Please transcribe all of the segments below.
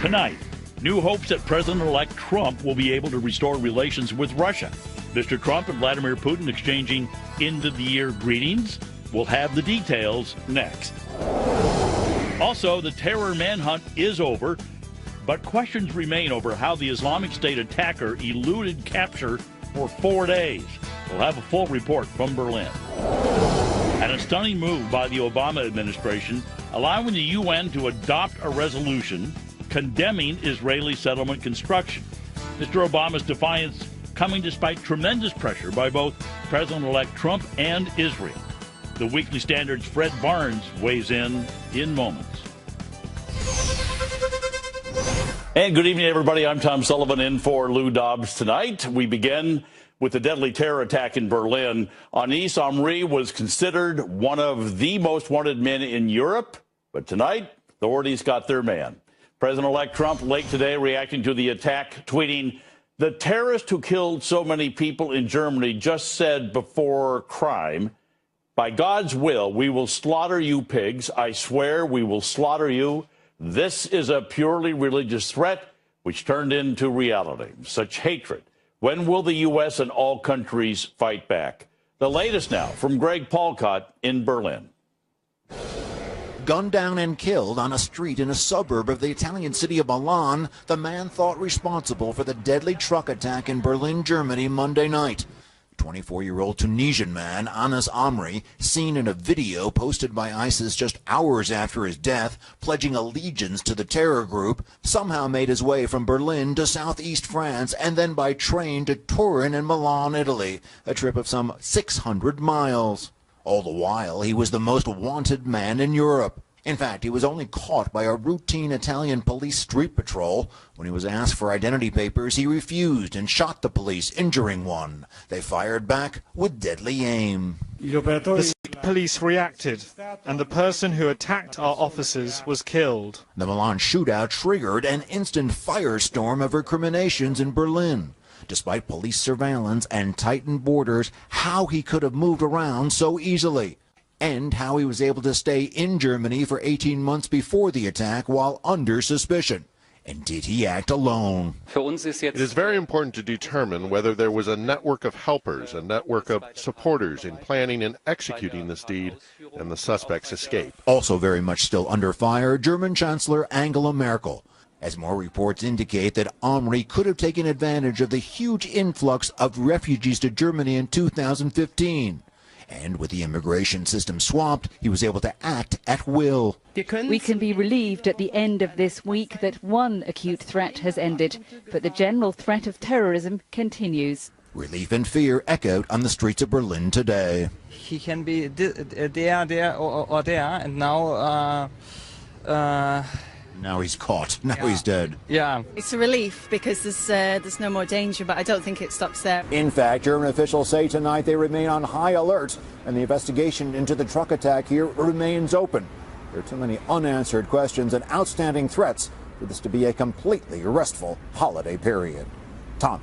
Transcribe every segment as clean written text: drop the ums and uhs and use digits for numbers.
Tonight, new hopes that President-elect Trump will be able to restore relations with Russia. Mr. Trump and Vladimir Putin exchanging end-of-the-year greetings. We'll have the details next. Also, the terror manhunt is over, but questions remain over how the Islamic State attacker eluded capture for 4 days. We'll have a full report from Berlin. And a stunning move by the Obama administration, allowing the UN to adopt a resolution condemning Israeli settlement construction. Mr. Obama's defiance coming despite tremendous pressure by both President-elect Trump and Israel. The Weekly Standard's Fred Barnes weighs in moments. And good evening, everybody. I'm Tom Sullivan in for Lou Dobbs tonight. We begin with the deadly terror attack in Berlin. Anis Amri was considered one of the most wanted men in Europe, but tonight, authorities got their man. President-elect Trump late today reacting to the attack, tweeting, "The terrorist who killed so many people in Germany just said before crime, 'By God's will, we will slaughter you pigs. I swear we will slaughter you.' This is a purely religious threat which turned into reality. Such hatred. When will the U.S. and all countries fight back?" The latest now from Greg Paulcott in Berlin. Gunned down and killed on a street in a suburb of the Italian city of Milan, the man thought responsible for the deadly truck attack in Berlin, Germany, Monday night. 24-year-old Tunisian man Anis Amri, seen in a video posted by ISIS just hours after his death, pledging allegiance to the terror group, somehow made his way from Berlin to southeast France and then by train to Turin in Milan, Italy, a trip of some 600 miles. All the while, he was the most wanted man in Europe. In fact, he was only caught by a routine Italian police street patrol. When he was asked for identity papers, he refused and shot the police, injuring one. They fired back with deadly aim. The police reacted, and the person who attacked our officers was killed. The Milan shootout triggered an instant firestorm of recriminations in Berlin. Despite police surveillance and tightened borders, how he could have moved around so easily, and how he was able to stay in Germany for 18 months before the attack while under suspicion. And did he act alone? It is very important to determine whether there was a network of helpers, a network of supporters in planning and executing this deed, and the suspect's escape. Also very much still under fire, German Chancellor Angela Merkel, as more reports indicate that Amri could have taken advantage of the huge influx of refugees to Germany in 2015. And with the immigration system swamped, he was able to act at will. We can be relieved at the end of this week that one acute threat has ended, but the general threat of terrorism continues. Relief and fear echoed on the streets of Berlin today. He can be there, or there, and now... Now he's caught. Now he's dead. Yeah. It's a relief because there's no more danger, but I don't think it stops there. In fact, German officials say tonight they remain on high alert, and the investigation into the truck attack here remains open. There are too many unanswered questions and outstanding threats for this to be a completely restful holiday period. Tom.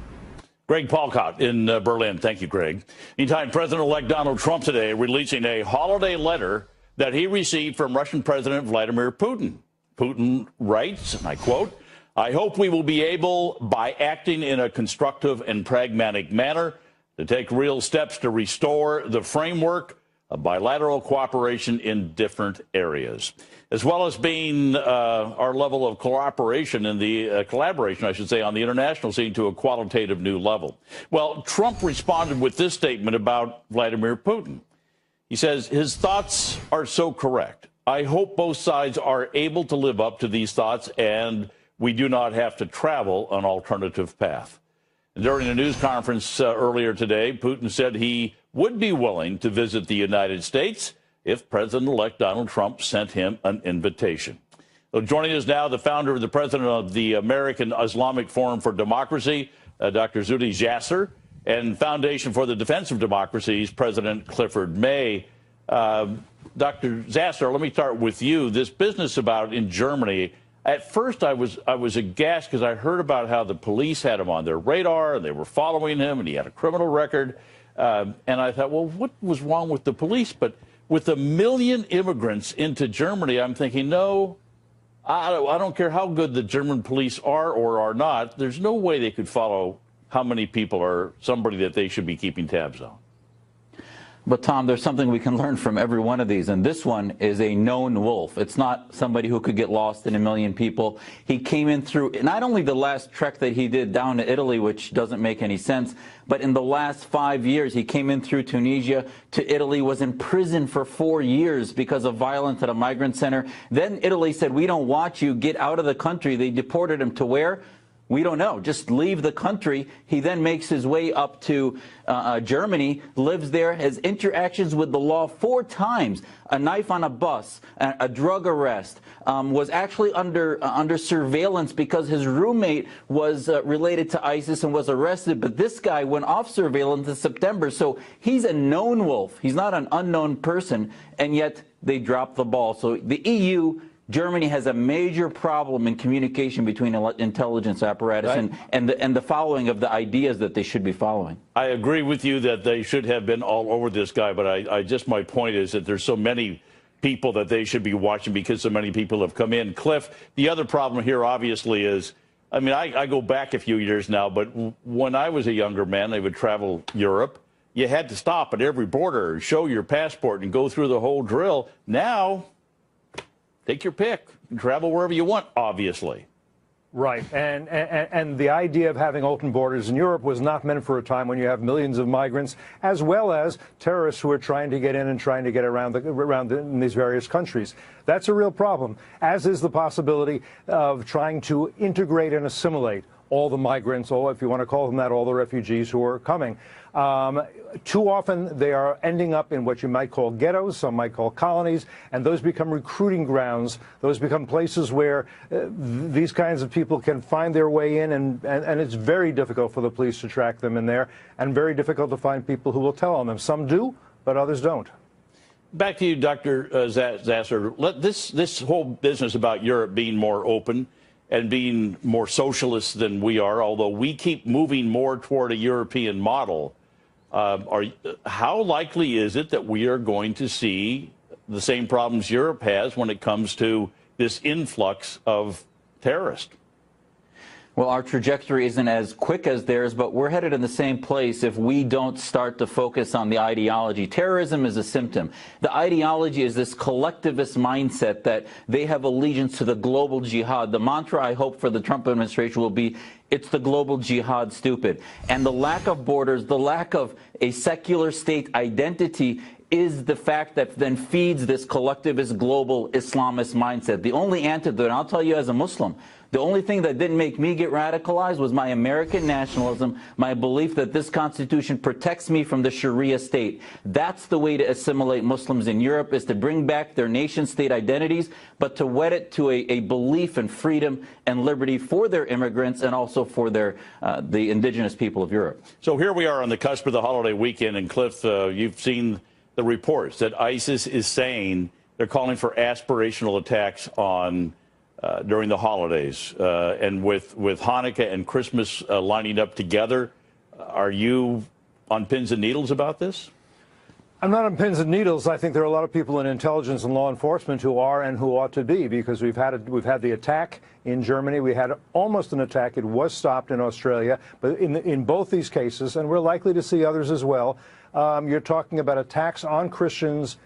Greg Paulcott in Berlin. Thank you, Greg. Meantime, President-elect Donald Trump today releasing a holiday letter that he received from Russian President Vladimir Putin. Putin writes, and I quote, "I hope we will be able, by acting in a constructive and pragmatic manner, to take real steps to restore the framework of bilateral cooperation in different areas, as well as being our level of cooperation in the collaboration, I should say, on the international scene to a qualitative new level." Well, Trump responded with this statement about Vladimir Putin. He says, "His thoughts are so correct. I hope both sides are able to live up to these thoughts and we do not have to travel an alternative path." During a news conference earlier today, Putin said he would be willing to visit the United States if President-elect Donald Trump sent him an invitation. So joining us now, the founder and the president of the American Islamic Forum for Democracy, Dr. Zuhdi Jasser, and Foundation for the Defense of Democracy's President Clifford May. Dr. Zasser, let me start with you. This business about in Germany, at first I was aghast because I heard about how the police had him on their radar and they were following him and he had a criminal record. And I thought, well, what was wrong with the police? But with 1 million immigrants into Germany, I'm thinking, no, I don't care how good the German police are or are not, there's no way they could follow how many people are somebody that they should be keeping tabs on. But, Tom, there's something we can learn from every one of these, and this one is a known wolf. It's not somebody who could get lost in a million people. He came in through not only the last trek that he did down to Italy, which doesn't make any sense, but in the last 5 years, he came in through Tunisia to Italy, was in prison for 4 years because of violence at a migrant center. Then Italy said, we don't want you, get out of the country. They deported him to where? We don't know. Just leave the country. He then makes his way up to Germany, lives there, has interactions with the law 4 times, a knife on a bus, a drug arrest, was actually under surveillance because his roommate was related to ISIS and was arrested. But this guy went off surveillance in September. So he's a known wolf. He's not an unknown person. And yet they dropped the ball. So the EU, Germany has a major problem in communication between intelligence apparatus and the following of the ideas that they should be following. I agree with you that they should have been all over this guy, but I just, my point is that there's so many people that they should be watching because so many people have come in. Cliff, the other problem here obviously is, I mean, I go back a few years now, but when I was a younger man, they would travel Europe. You had to stop at every border, show your passport, and go through the whole drill. Now, take your pick and travel wherever you want, obviously. Right. And the idea of having open borders in Europe was not meant for a time when you have millions of migrants, as well as terrorists who are trying to get in and trying to get around in these various countries. That's a real problem, as is the possibility of trying to integrate and assimilate all the migrants, or if you want to call them that, all the refugees who are coming. Too often they are ending up in what you might call ghettos, some might call colonies, and those become recruiting grounds. Those become places where these kinds of people can find their way in, and it's very difficult for the police to track them in there, and very difficult to find people who will tell on them. Some do, but others don't. Back to you, Dr. Zasser. This whole business about Europe being more open and being more socialist than we are, although we keep moving more toward a European model, how likely is it that we are going to see the same problems Europe has when it comes to this influx of terrorists? Well, our trajectory isn't as quick as theirs, but we're headed in the same place if we don't start to focus on the ideology. Terrorism is a symptom. The ideology is this collectivist mindset that they have allegiance to the global jihad. The mantra, I hope, for the Trump administration will be, it's the global jihad, stupid. And the lack of borders, the lack of a secular state identity is the fact that then feeds this collectivist global Islamist mindset. The only antidote, and I'll tell you as a Muslim, the only thing that didn't make me get radicalized was my American nationalism, my belief that this Constitution protects me from the Sharia state. That's the way to assimilate Muslims in Europe, is to bring back their nation-state identities, but to wed it to a belief in freedom and liberty for their immigrants and also for their the indigenous people of Europe. So here we are on the cusp of the holiday weekend, and Cliff, you've seen the reports that ISIS is saying they're calling for aspirational attacks on during the holidays, and with Hanukkah and Christmas lining up together. Are you on pins and needles about this? I'm not on pins and needles. I think there are a lot of people in intelligence and law enforcement who are and who ought to be, because we've had the attack in Germany. We had almost an attack. It was stopped in Australia. But in both these cases, and we're likely to see others as well, you're talking about attacks on Christians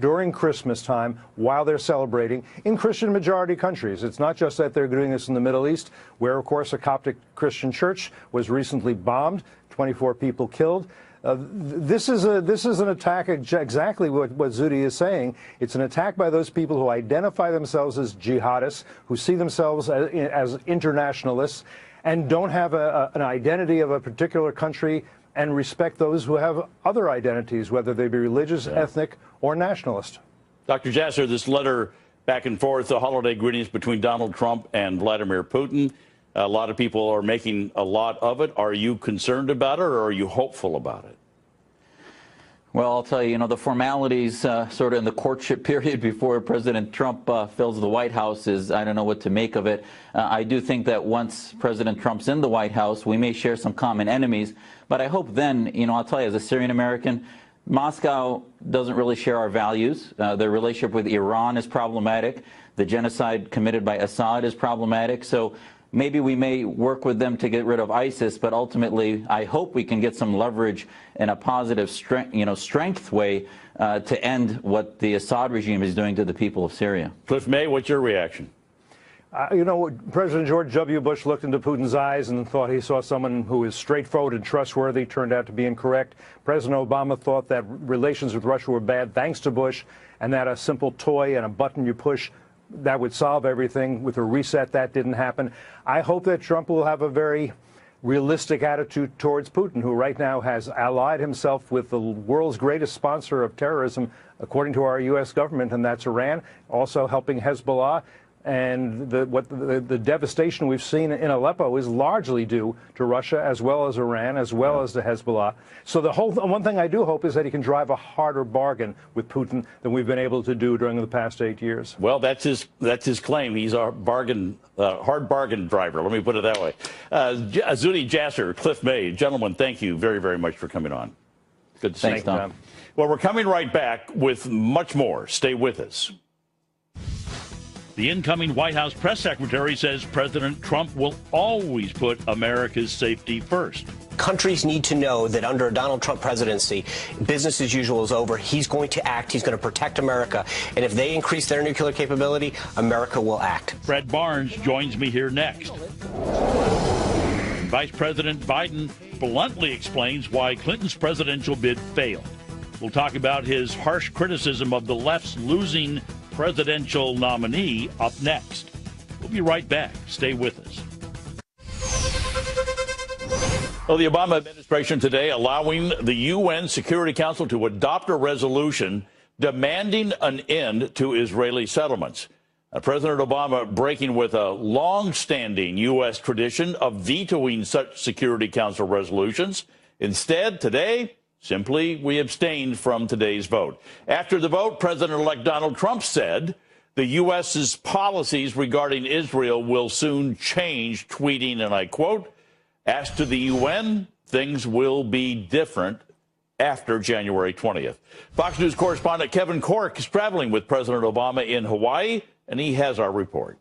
during Christmas time while they're celebrating in Christian majority countries. It's not just that they're doing this in the Middle East, where, of course, a Coptic Christian church was recently bombed, 24 people killed. This is an attack, exactly what Zuhdi is saying. It's an attack by those people who identify themselves as jihadists, who see themselves as internationalists, and don't have an identity of a particular country and respect those who have other identities, whether they be religious, ethnic, or nationalist. Dr. Zasser, this letter back and forth, the holiday greetings between Donald Trump and Vladimir Putin, a lot of people are making a lot of it. Are you concerned about it, or are you hopeful about it? Well, I'll tell you, the formalities sort of in the courtship period before President Trump fills the White House is, I don't know what to make of it. I do think that once President Trump's in the White House, we may share some common enemies. But I hope then, I'll tell you, as a Syrian American, Moscow doesn't really share our values. Their relationship with Iran is problematic. The genocide committed by Assad is problematic. So maybe we may work with them to get rid of ISIS, but ultimately I hope we can get some leverage in a positive strength way to end what the Assad regime is doing to the people of Syria. Cliff May, what's your reaction? President George W. Bush looked into Putin's eyes and thought he saw someone who is straightforward and trustworthy. Turned out to be incorrect. President Obama thought that relations with Russia were bad thanks to Bush, and that a simple toy and a button you push that would solve everything. With a reset, that didn't happen. I hope that Trump will have a very realistic attitude towards Putin, who right now has allied himself with the world's greatest sponsor of terrorism, according to our U.S. government, and that's Iran, also helping Hezbollah. And the devastation we've seen in Aleppo is largely due to Russia, as well as Iran, as well as to Hezbollah. So one thing I do hope is that he can drive a harder bargain with Putin than we've been able to do during the past 8 years. Well, that's his claim. He's a hard bargain driver. Let me put it that way. Zuhdi Jasser, Cliff May, gentlemen, thank you very, very much for coming on. Good to see you. Thanks, Tom. Well, we're coming right back with much more. Stay with us. The incoming White House press secretary says President Trump will always put America's safety first. Countries need to know that under a Donald Trump presidency, business as usual is over. He's going to act. He's going to protect America. And if they increase their nuclear capability, America will act. Fred Barnes joins me here next. Vice President Biden bluntly explains why Clinton's presidential bid failed. We'll talk about his harsh criticism of the left's losing presidential nominee up next. We'll be right back. Stay with us. Well, the Obama administration today allowing the UN Security Council to adopt a resolution demanding an end to Israeli settlements. President Obama breaking with a long-standing U.S. tradition of vetoing such Security Council resolutions. Instead, today, simply, we abstained from today's vote. After the vote, President-elect Donald Trump said the U.S.'s policies regarding Israel will soon change, tweeting, and I quote, "As to the UN, things will be different after January 20th. Fox News correspondent Kevin Corke is traveling with President Obama in Hawaii, and he has our report.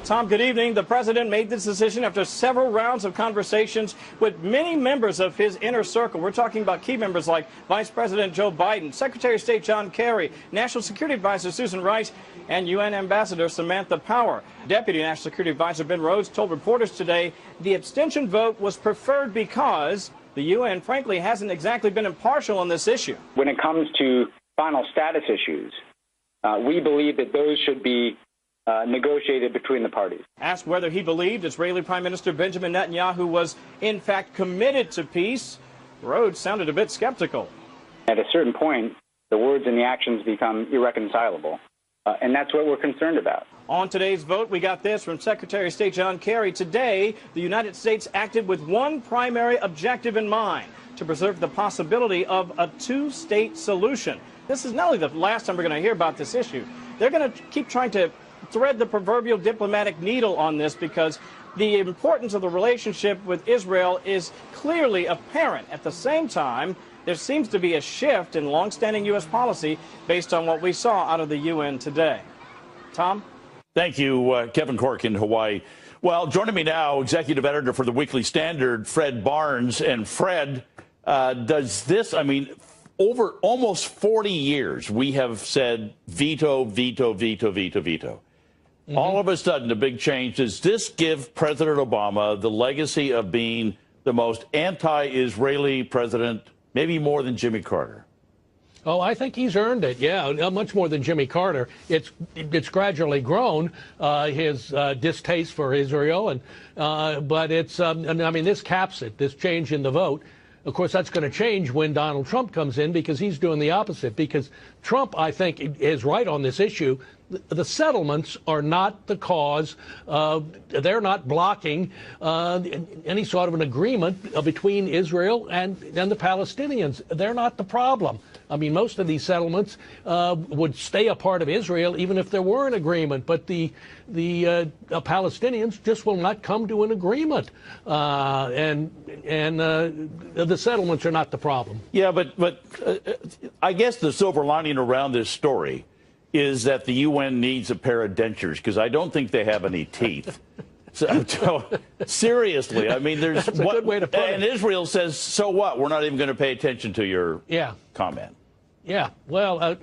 Tom, good evening. The president made this decision after several rounds of conversations with many members of his inner circle. We're talking about key members like Vice President Joe Biden, Secretary of State John Kerry, National Security Advisor Susan Rice, and UN Ambassador Samantha Power. Deputy National Security Advisor Ben Rhodes told reporters today the abstention vote was preferred because the UN, frankly, hasn't exactly been impartial on this issue. When it comes to final status issues, we believe that those should be negotiated between the parties. Asked whether he believed Israeli Prime Minister Benjamin Netanyahu was, in fact, committed to peace, Rhodes sounded a bit skeptical. At a certain point, the words and the actions become irreconcilable, and that's what we're concerned about. On today's vote, we got this from Secretary of State John Kerry. Today, the United States acted with one primary objective in mind, to preserve the possibility of a two-state solution. This is not only the last time we're going to hear about this issue. They're going to keep trying to thread the proverbial diplomatic needle on this because the importance of the relationship with Israel is clearly apparent. At the same time, there seems to be a shift in longstanding U.S. policy based on what we saw out of the UN today. Tom? Thank you, Kevin Corke in Hawaii. Well, joining me now, executive editor for the Weekly Standard, Fred Barnes. And Fred, does this, I mean, over almost 40 years, we have said veto, veto, veto, veto, veto. Mm-hmm. All of a sudden, a big change. Does this give President Obama the legacy of being the most anti-Israeli president, maybe more than Jimmy Carter? Oh, I think he's earned it, yeah, much more than Jimmy Carter. It's gradually grown, his distaste for Israel, and but it's, I mean, this caps it, this change in the vote. Of course, that's going to change when Donald Trump comes in because he's doing the opposite. Because Trump, I think, is right on this issue. The settlements are not the cause. They're not blocking any sort of an agreement between Israel and the Palestinians. They're not the problem. I mean, most of these settlements would stay a part of Israel even if there were an agreement. But the Palestinians just will not come to an agreement, and the settlements are not the problem. Yeah, but I guess the silver lining around this story is that the UN needs a pair of dentures, because I don't think they have any teeth. So seriously, I mean, there's That's a good way to put it. And Israel says, so what? We're not even going to pay attention to your comment. Yeah, well,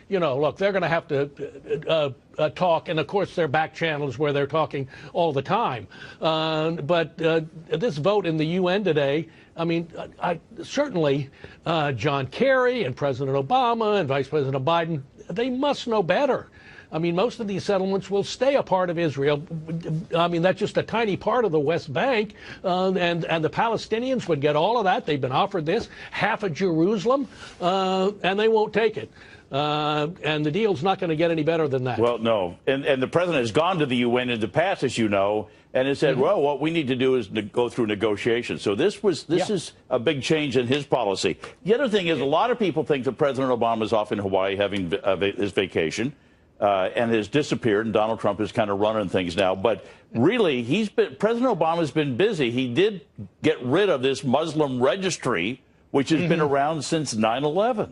you know, look, they're going to have to talk, and of course there are back channels where they're talking all the time. But this vote in the UN today, I mean, certainly John Kerry and President Obama and Vice President Biden, they must know better. I mean, most of these settlements will stay a part of Israel. I mean, that's just a tiny part of the West Bank, and the Palestinians would get all of that. They've been offered this, half of Jerusalem, and they won't take it. And the deal's not going to get any better than that. Well, no. And the president has gone to the UN in the past, as you know, and has said, well, what we need to do is go through negotiations. So this is a big change in his policy. The other thing is, a lot of people think that President Obama is off in Hawaii having his vacation. And has disappeared, and Donald Trump is kind of running things now. But really, President Obama's been busy. He did get rid of this Muslim registry, which has been around since 9/11.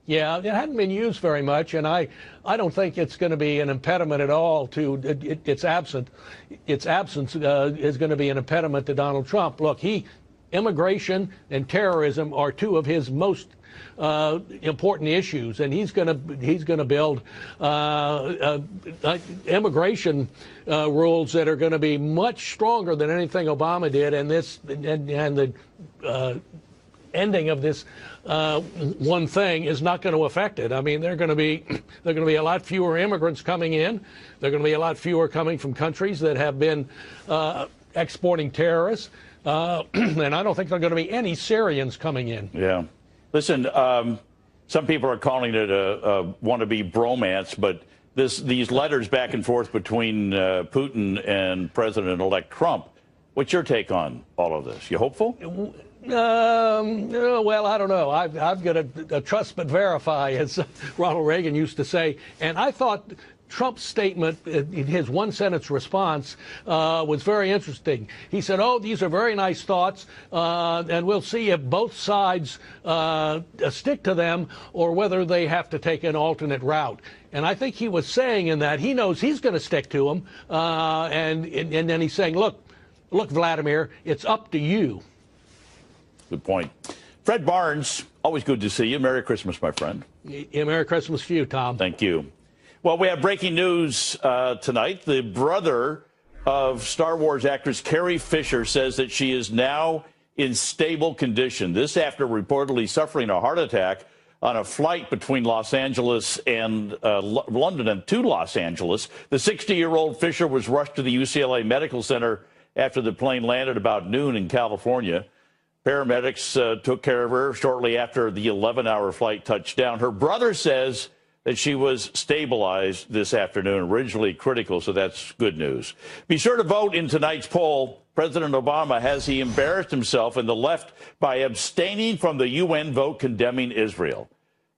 Yeah, it hadn't been used very much, and I don't think it's going to be an impediment at all to its absence. Its absence is going to be an impediment to Donald Trump. Look, immigration and terrorism are two of his most important issues, and he's going to build immigration rules that are going to be much stronger than anything Obama did, and the ending of this one thing is not going to affect it. I mean, there are going to be a lot fewer immigrants coming in. There are going to be a lot fewer coming from countries that have been exporting terrorists, and I don't think there are going to be any Syrians coming in. Yeah. Listen, some people are calling it a wannabe bromance, but these letters back and forth between Putin and President-elect Trump, what's your take on all of this? You hopeful? Well, I don't know. I've got a trust but verify, as Ronald Reagan used to say, and I thought Trump's statement in his one-sentence response was very interesting. He said, oh, these are very nice thoughts, and we'll see if both sides stick to them or whether they have to take an alternate route. And I think he was saying in that he knows he's going to stick to them, and then he's saying, look, Vladimir, it's up to you. Good point. Fred Barnes, always good to see you. Merry Christmas, my friend. Yeah, Merry Christmas to you, Tom. Thank you. Well, we have breaking news tonight. The brother of Star Wars actress Carrie Fisher says that she is now in stable condition. This after reportedly suffering a heart attack on a flight between Los Angeles and London and to Los Angeles. The 60-year-old Fisher was rushed to the UCLA Medical Center after the plane landed about noon in California. Paramedics took care of her shortly after the 11-hour flight touched down. Her brother says that she was stabilized this afternoon, originally critical, so that's good news. Be sure to vote in tonight's poll. President Obama, has he embarrassed himself and the left by abstaining from the UN vote condemning Israel?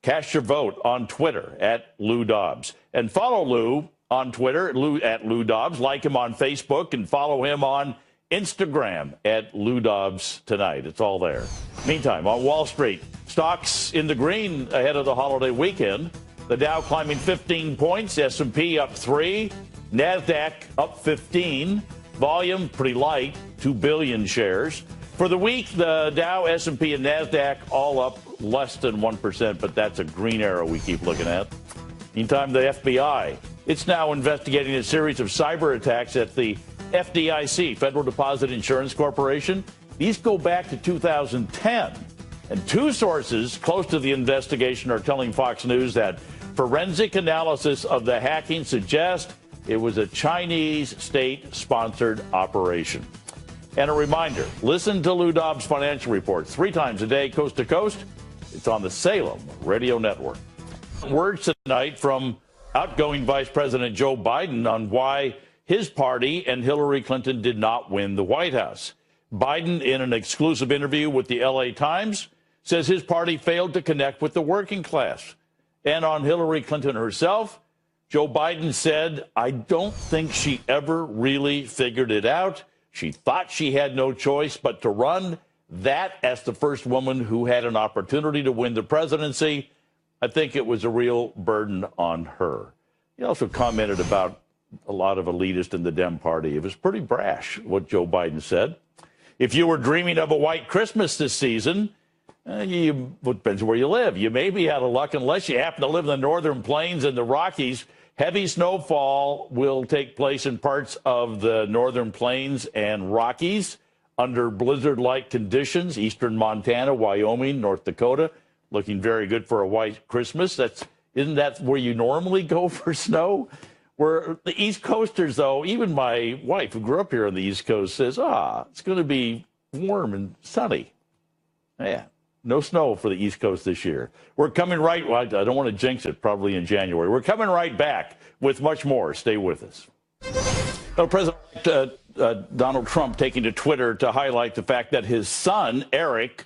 Cast your vote on Twitter at Lou Dobbs. And follow Lou on Twitter at Lou Dobbs. Like him on Facebook and follow him on Instagram at Lou Dobbs tonight. It's all there. Meantime, on Wall Street, stocks in the green ahead of the holiday weekend. The Dow climbing 15 points, S&P up 3, NASDAQ up 15, volume pretty light, 2 billion shares. For the week, the Dow, S&P, and NASDAQ all up less than 1%, but that's a green arrow we keep looking at. Meantime, the FBI, it's now investigating a series of cyber attacks at the FDIC, Federal Deposit Insurance Corporation. These go back to 2010. And two sources close to the investigation are telling Fox News that forensic analysis of the hacking suggests it was a Chinese state-sponsored operation. And a reminder, listen to Lou Dobbs' financial report 3 times a day, coast to coast. It's on the Salem Radio Network. Words tonight from outgoing Vice President Joe Biden on why his party and Hillary Clinton did not win the White House. Biden, in an exclusive interview with the LA Times, says his party failed to connect with the working class. And on Hillary Clinton herself, Joe Biden said, I don't think she ever really figured it out. She thought she had no choice but to run. That, as the first woman who had an opportunity to win the presidency, I think it was a real burden on her. He also commented about a lot of elitists in the Dem Party. It was pretty brash, what Joe Biden said. If you were dreaming of a white Christmas this season, it depends where you live. You may be out of luck unless you happen to live in the northern plains and the Rockies. Heavy snowfall will take place in parts of the northern plains and Rockies under blizzard-like conditions. Eastern Montana, Wyoming, North Dakota, looking very good for a white Christmas. Isn't that where you normally go for snow? Where the East Coasters, though, even my wife, who grew up here on the East Coast, says, it's going to be warm and sunny. Yeah, no snow for the East Coast this year. We're coming right, well, I don't want to jinx it, probably in January. We're coming right back with much more. Stay with us. Well, President Donald Trump taking to Twitter to highlight the fact that his son, Eric,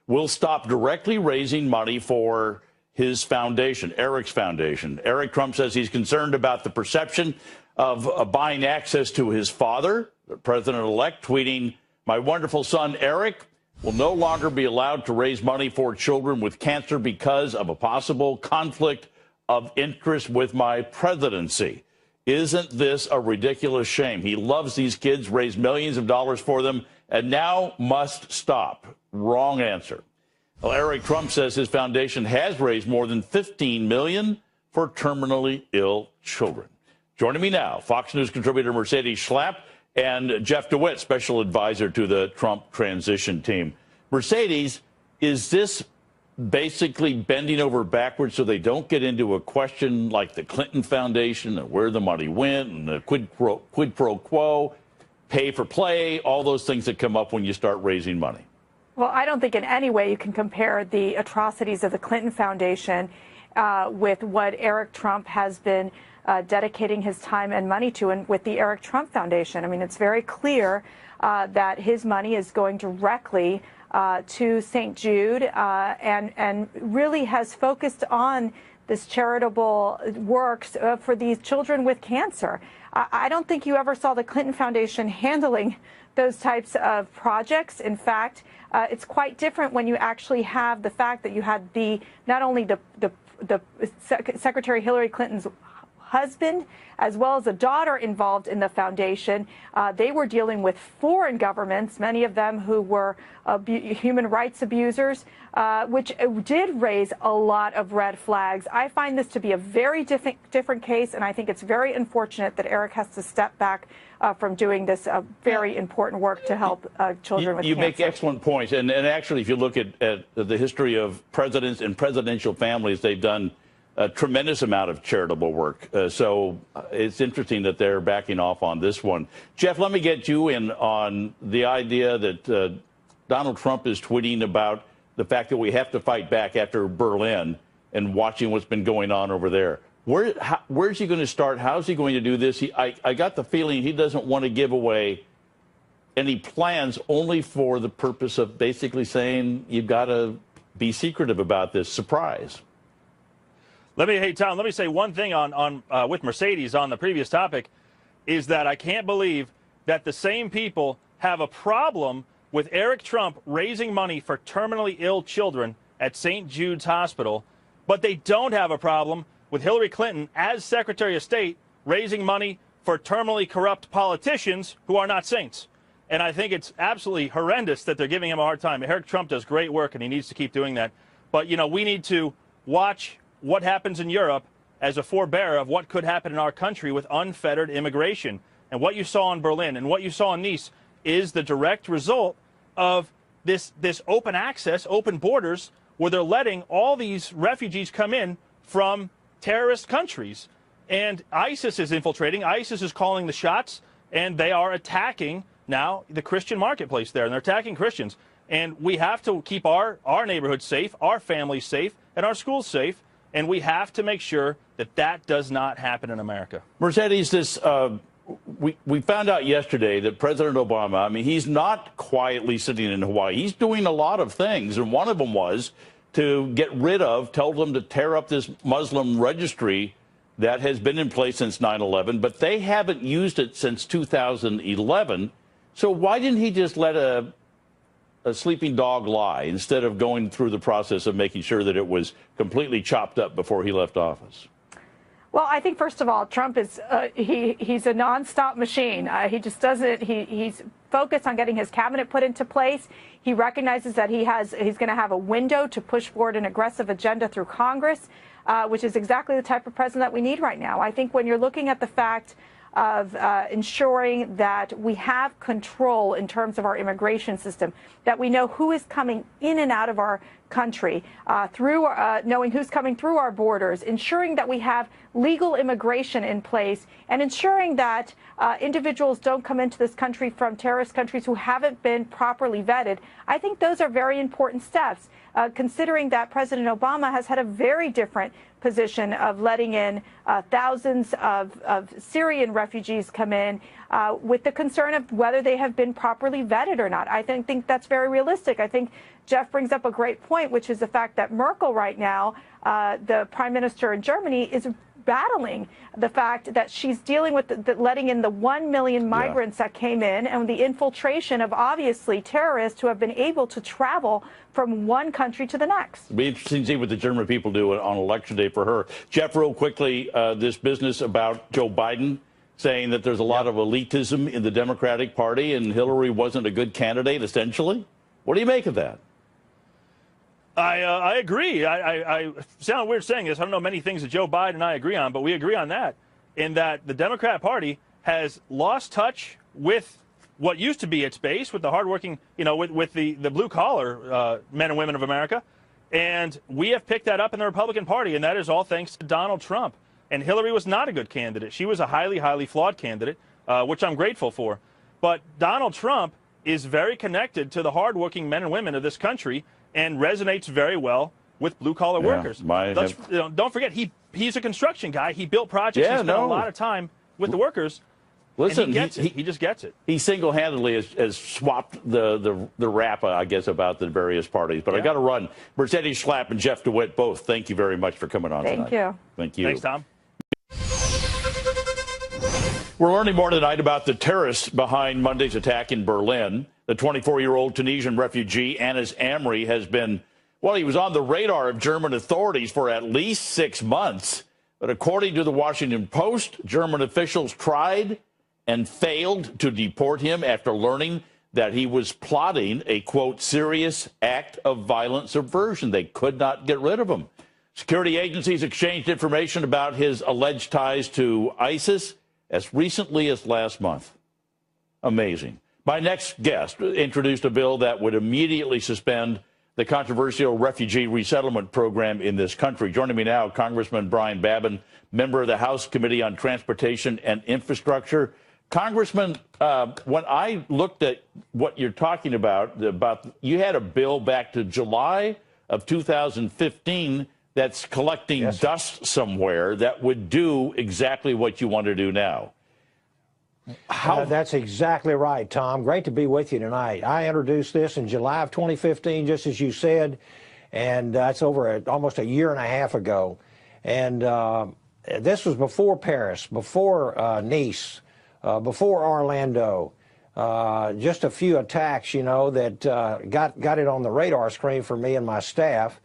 will stop directly raising money for his foundation, Eric's foundation. Eric Trump says he's concerned about the perception of buying access to his father, the president-elect, tweeting, my wonderful son, Eric, will no longer be allowed to raise money for children with cancer because of a possible conflict of interest with my presidency. Isn't this a ridiculous shame? He loves these kids, raised millions of dollars for them, and now must stop. Wrong answer. Well, Eric Trump says his foundation has raised more than $15 million for terminally ill children. Joining me now, Fox News contributor Mercedes Schlapp and Jeff DeWitt, special advisor to the Trump transition team. Mercedes, is this basically bending over backwards so they don't get into a question like the Clinton Foundation and where the money went and the quid pro quo, pay for play, all those things that come up when you start raising money? Well, I don't think in any way you can compare the atrocities of the Clinton Foundation with what Eric Trump has been dedicating his time and money to, and with the Eric Trump Foundation. I mean, it's very clear that his money is going directly to St. Jude and really has focused on this charitable works for these children with cancer. I don't think you ever saw the Clinton Foundation handling those types of projects. In fact, it's quite different when you actually have the fact that you had not only the Secretary Hillary Clinton's husband as well as a daughter involved in the foundation. They were dealing with foreign governments, many of them who were human rights abusers, which did raise a lot of red flags. I find this to be a very different case, and I think it's very unfortunate that Eric has to step back from doing this very important work to help children with cancer. You make excellent points. And actually, if you look at the history of presidents and presidential families, they've done a tremendous amount of charitable work. So it's interesting that they're backing off on this one. Jeff, let me get you in on the idea that Donald Trump is tweeting about the fact that we have to fight back after Berlin and watching what's been going on over there. Where's he going to start? How's he going to do this? I got the feeling he doesn't want to give away any plans only for the purpose of basically saying you've got to be secretive about this. Surprise. Hey, Tom, let me say one thing with Mercedes on the previous topic is that I can't believe that the same people have a problem with Eric Trump raising money for terminally ill children at St. Jude's Hospital, but they don't have a problem with Hillary Clinton as Secretary of State raising money for terminally corrupt politicians who are not saints. And I think it's absolutely horrendous that they're giving him a hard time. Eric Trump does great work, and he needs to keep doing that. But, we need to watch what happens in Europe as a forebearer of what could happen in our country with unfettered immigration. And what you saw in Berlin and what you saw in Nice is the direct result of this open access, open borders, where they're letting all these refugees come in from terrorist countries. And ISIS is infiltrating. ISIS is calling the shots, and they are attacking now the Christian marketplace there, and they're attacking Christians. And we have to keep our neighborhoods safe, our families safe, and our schools safe. And we have to make sure that that does not happen in America. Mercedes, this we found out yesterday that President Obama, I mean, he's not quietly sitting in Hawaii. He's doing a lot of things, and one of them was to get rid of, tell them to tear up this Muslim registry that has been in place since 9/11, but they haven't used it since 2011. So why didn't he just let a sleeping dog lie instead of going through the process of making sure that it was completely chopped up before he left office? Well, I think, first of all, Trump is he's a nonstop machine. He just doesn't he's focused on getting his cabinet put into place. He recognizes that he's going to have a window to push forward an aggressive agenda through Congress, which is exactly the type of president that we need right now. I think when you're looking at the fact of ensuring that we have control in terms of our immigration system, that we know who is coming in and out of our country, through knowing who's coming through our borders, ensuring that we have legal immigration in place, and ensuring that individuals don't come into this country from terrorist countries who haven't been properly vetted. I think those are very important steps, considering that President Obama has had a very different position of letting in thousands of Syrian refugees come in with the concern of whether they have been properly vetted or not. I think that's very realistic. I think Jeff brings up a great point, which is the fact that Merkel right now, the prime minister in Germany, is battling the fact that she's dealing with letting in the 1 million migrants that came in, and the infiltration of obviously terrorists who have been able to travel from one country to the next. It'll be interesting to see what the German people do on Election Day for her. Jeff, real quickly, this business about Joe Biden saying that there's a lot of elitism in the Democratic Party and Hillary wasn't a good candidate, essentially. What do you make of that? I agree. I sound weird saying this. I don't know many things that Joe Biden and I agree on, but we agree on that, in that the Democrat Party has lost touch with what used to be its base, with the hardworking, with the blue-collar men and women of America. And we have picked that up in the Republican Party, and that is all thanks to Donald Trump. And Hillary was not a good candidate. She was a highly, highly flawed candidate, which I'm grateful for. But Donald Trump is very connected to the hardworking men and women of this country, and resonates very well with blue-collar workers. Don't forget, he's a construction guy. He built projects. He spent a lot of time with the workers. Listen, and he just gets it. He single-handedly has swapped the rap, I guess, about the various parties. But I got to run. Mercedes Schlapp and Jeff DeWitt, both, thank you very much for coming on tonight. Thank you. Thank you. Thanks, Tom. We're learning more tonight about the terrorists behind Monday's attack in Berlin. The 24-year-old Tunisian refugee, Anas Amri, has been, he was on the radar of German authorities for at least 6 months. But according to the Washington Post, German officials tried and failed to deport him after learning that he was plotting a, quote, serious act of violent subversion. They could not get rid of him. Security agencies exchanged information about his alleged ties to ISIS as recently as last month. Amazing. My next guest introduced a bill that would immediately suspend the controversial refugee resettlement program in this country. Joining me now, Congressman Brian Babin, member of the House Committee on Transportation and Infrastructure. Congressman, when I looked at what you're talking about you had a bill back to July of 2015 that's collecting dust somewhere that would do exactly what you want to do now. That's exactly right, Tom. Great to be with you tonight. I introduced this in July of 2015, just as you said, and that's over almost a year and a half ago. And this was before Paris, before Nice, before Orlando. Just a few attacks, that got it on the radar screen for me and my staff.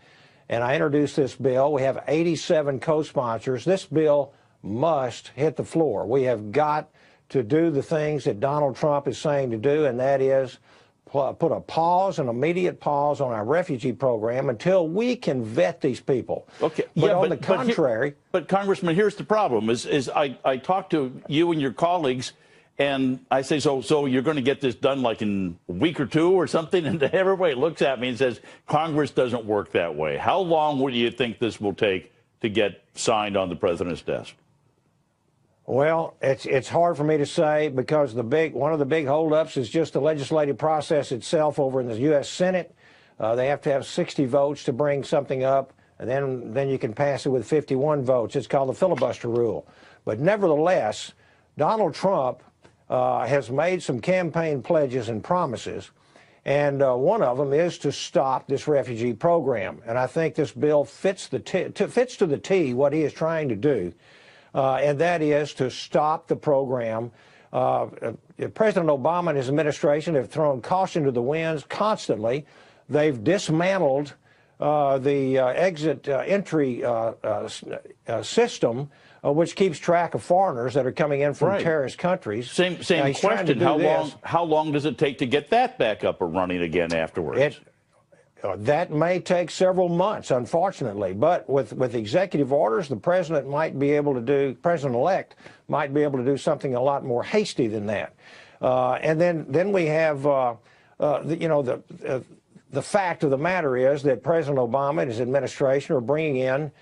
And I introduced this bill. We have 87 co-sponsors. This bill must hit the floor. We have got to do the things that Donald Trump is saying to do, and that is put a pause, an immediate pause on our refugee program until we can vet these people. Okay, but on the contrary... But Congressman, here's the problem, is I talked to you and your colleagues, and I say, so you're going to get this done like in a week or two or something? And everybody looks at me and says, Congress doesn't work that way. How long would you think this will take to get signed on the president's desk? Well, it's hard for me to say because one of the big holdups is just the legislative process itself over in the U.S. Senate. They have to have 60 votes to bring something up, and then you can pass it with 51 votes. It's called the filibuster rule. But nevertheless, Donald Trump has made some campaign pledges and promises, and one of them is to stop this refugee program. And I think this bill fits to the T what he is trying to do, and that is to stop the program. President Obama and his administration have thrown caution to the winds constantly. They've dismantled the entry system, which keeps track of foreigners that are coming in from terrorist countries. Same question. How long does it take to get that back up and running again afterwards? That may take several months, unfortunately. But with executive orders, the president might be able to do, president-elect might be able to do something a lot more hasty than that. And then we have, the fact of the matter is that President Obama and his administration are bringing in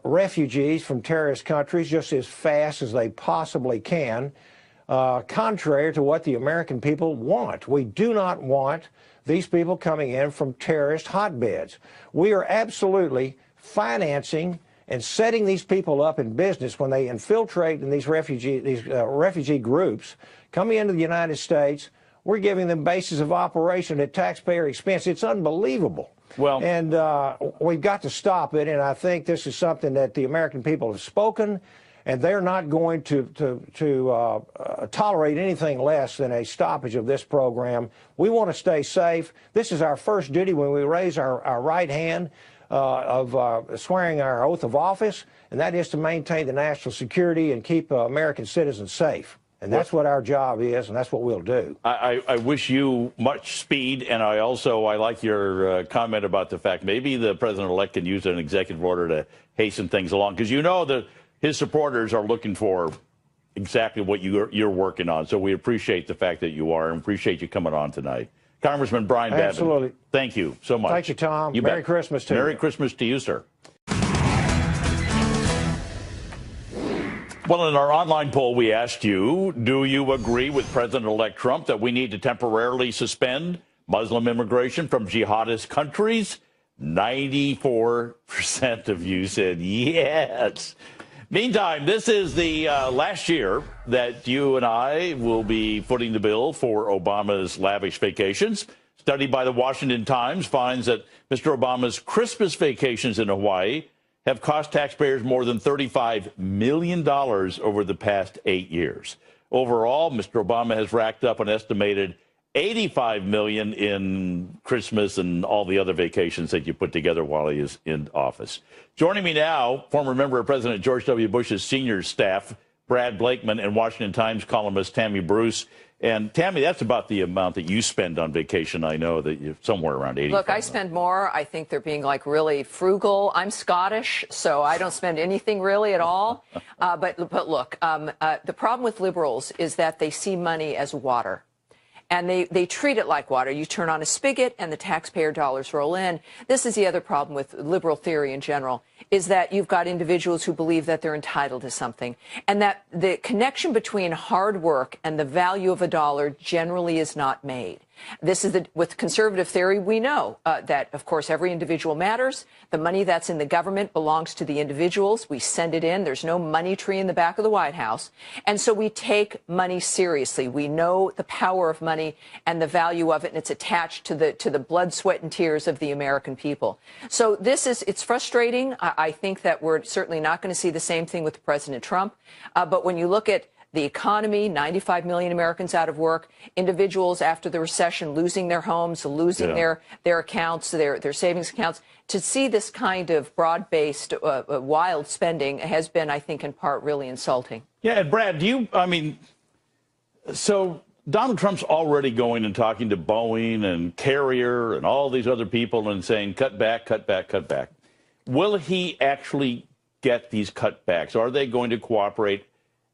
refugees from terrorist countries just as fast as they possibly can, contrary to what the American people want. We do not want these people coming in from terrorist hotbeds. We are absolutely financing and setting these people up in business when they infiltrate in these refugee groups coming into the United States. We're giving them bases of operation at taxpayer expense. It's unbelievable. Well, and we've got to stop it. And I think this is something that the American people have spoken, and they're not going to tolerate anything less than a stoppage of this program. We want to stay safe. This is our first duty when we raise our right hand of swearing our oath of office, and that is to maintain the national security and keep American citizens safe. And that's what our job is, and that's what we'll do. I wish you much speed, and I like your comment about the fact maybe the president-elect can use an executive order to hasten things along, because you know that his supporters are looking for exactly what you're working on. So we appreciate the fact that you are, and appreciate you coming on tonight. Congressman Brian Babin. Absolutely. Thank you so much. Thank you, Tom. Merry Christmas to you. Merry Christmas to you, sir. Well, in our online poll, we asked you, do you agree with President-elect Trump that we need to temporarily suspend Muslim immigration from jihadist countries? 94% of you said yes. Meantime, this is the last year that you and I will be footing the bill for Obama's lavish vacations. Study by the Washington Times finds that Mr. Obama's Christmas vacations in Hawaii have cost taxpayers more than $35 million over the past 8 years. Overall, Mr. Obama has racked up an estimated $85 million in Christmas and all the other vacations that you put together while he is in office. Joining me now, former member of President George W. Bush's senior staff, Brad Blakeman, and Washington Times columnist Tammy Bruce. And Tammy, that's about the amount that you spend on vacation. I know that you're somewhere around 80. Look, I spend more. I think they're being like really frugal. I'm Scottish, so I don't spend anything really at all. But look, the problem with liberals is that they see money as water. And they treat it like water. You turn on a spigot and the taxpayer dollars roll in. This is the other problem with liberal theory in general, is that you've got individuals who believe that they're entitled to something, and that the connection between hard work and the value of a dollar generally is not made. This is with conservative theory, we know that, of course, every individual matters. The money that's in the government belongs to the individuals. We send it in. There's no money tree in the back of the White House. And so we take money seriously. We know the power of money and the value of it, and it's attached to the blood, sweat, and tears of the American people. So it's frustrating. I think that we're certainly not going to see the same thing with President Trump. But when you look at the economy, 95 million Americans out of work, individuals after the recession losing their homes, losing their accounts, their savings accounts. To see this kind of broad-based, wild spending has been, I think, in part really insulting. Yeah, and Brad, so Donald Trump's already going and talking to Boeing and Carrier and all these other people and saying, cut back, cut back, cut back. Will he actually get these cutbacks? Are they going to cooperate?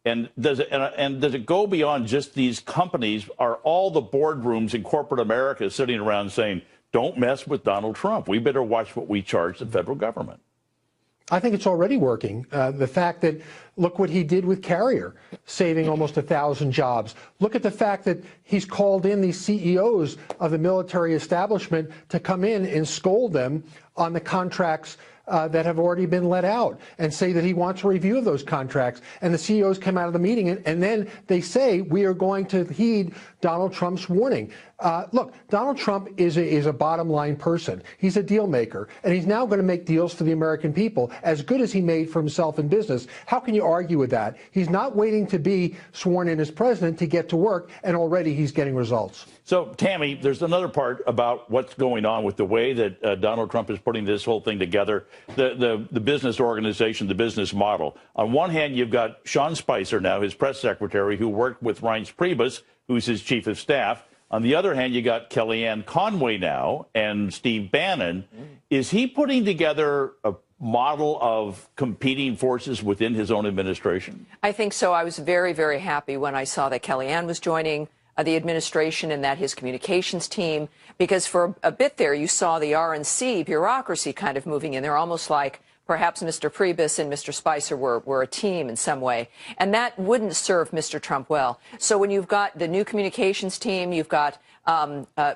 And does it go beyond just these companies? Are all the boardrooms in corporate America sitting around saying, don't mess with Donald Trump? We better watch what we charge the federal government. I think it's already working. The fact that, look what he did with Carrier, saving almost 1,000 jobs. Look at the fact that he's called in these CEOs of the military establishment to come in and scold them on the contracts that have already been let out and say that he wants a review of those contracts. And the CEOs come out of the meeting and then they say, we are going to heed Donald Trump's warning. Look, Donald Trump is a bottom line person. He's a deal maker, and he's now going to make deals for the American people as good as he made for himself in business. How can you argue with that? He's not waiting to be sworn in as president to get to work, and already he's getting results. So, Tammy, there's another part about what's going on with the way that Donald Trump is putting this whole thing together, the business organization, the business model. On one hand, you've got Sean Spicer now, his press secretary, who worked with Reince Priebus, who's his chief of staff. On the other hand, you got Kellyanne Conway now and Steve Bannon. Is he putting together a model of competing forces within his own administration? I think so. I was very, very happy when I saw that Kellyanne was joining the administration and that his communications team, because for a bit there you saw the RNC bureaucracy kind of moving in. They're almost like perhaps Mr. Priebus and Mr. Spicer were a team in some way. And that wouldn't serve Mr. Trump well. So when you've got the new communications team, you've got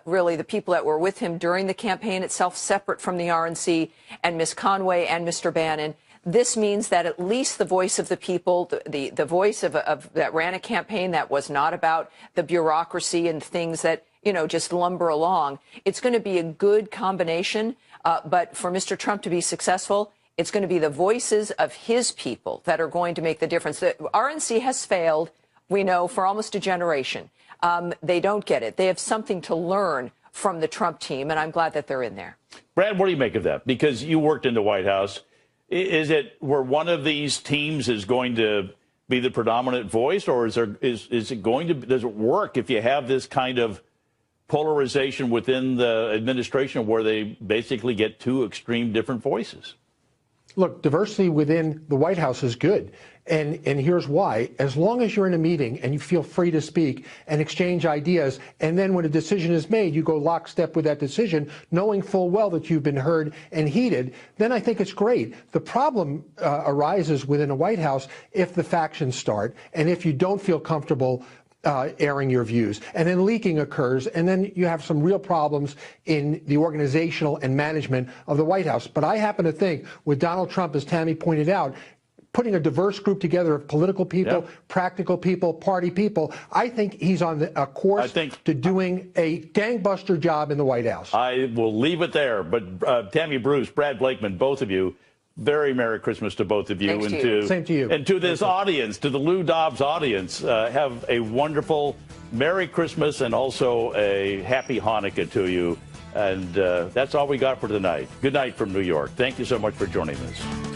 really the people that were with him during the campaign itself, separate from the RNC, and Ms. Conway and Mr. Bannon, this means that at least the voice of the people, the voice of that ran a campaign that was not about the bureaucracy and things that, you know, just lumber along. It's going to be a good combination. But for Mr. Trump to be successful, it's going to be the voices of his people that are going to make the difference. The RNC has failed, we know, for almost a generation. They don't get it. They have something to learn from the Trump team, and I'm glad that they're in there. Brad, what do you make of that? Because you worked in the White House. Is it where one of these teams is going to be the predominant voice, or is it going to, does it work if you have this kind of polarization within the administration where they basically get two extreme different voices? Look, diversity within the White House is good. And here's why. As long as you're in a meeting and you feel free to speak and exchange ideas, and then when a decision is made, you go lockstep with that decision, knowing full well that you've been heard and heeded, then I think it's great. The problem arises within a White House if the factions start and if you don't feel comfortable airing your views, and then leaking occurs, and then you have some real problems in the organizational and management of the White House. But I happen to think with Donald Trump, as Tammy pointed out, putting a diverse group together of political people, practical people, party people, I think he's on a course to doing a gangbuster job in the White House. I will leave it there. But Tammy Bruce, Brad Blakeman, both of you, very Merry Christmas to both of you. Thanks to you. Same to you. And to this audience, to the Lou Dobbs audience, have a wonderful Merry Christmas and also a Happy Hanukkah to you. And that's all we got for tonight. Good night from New York. Thank you so much for joining us.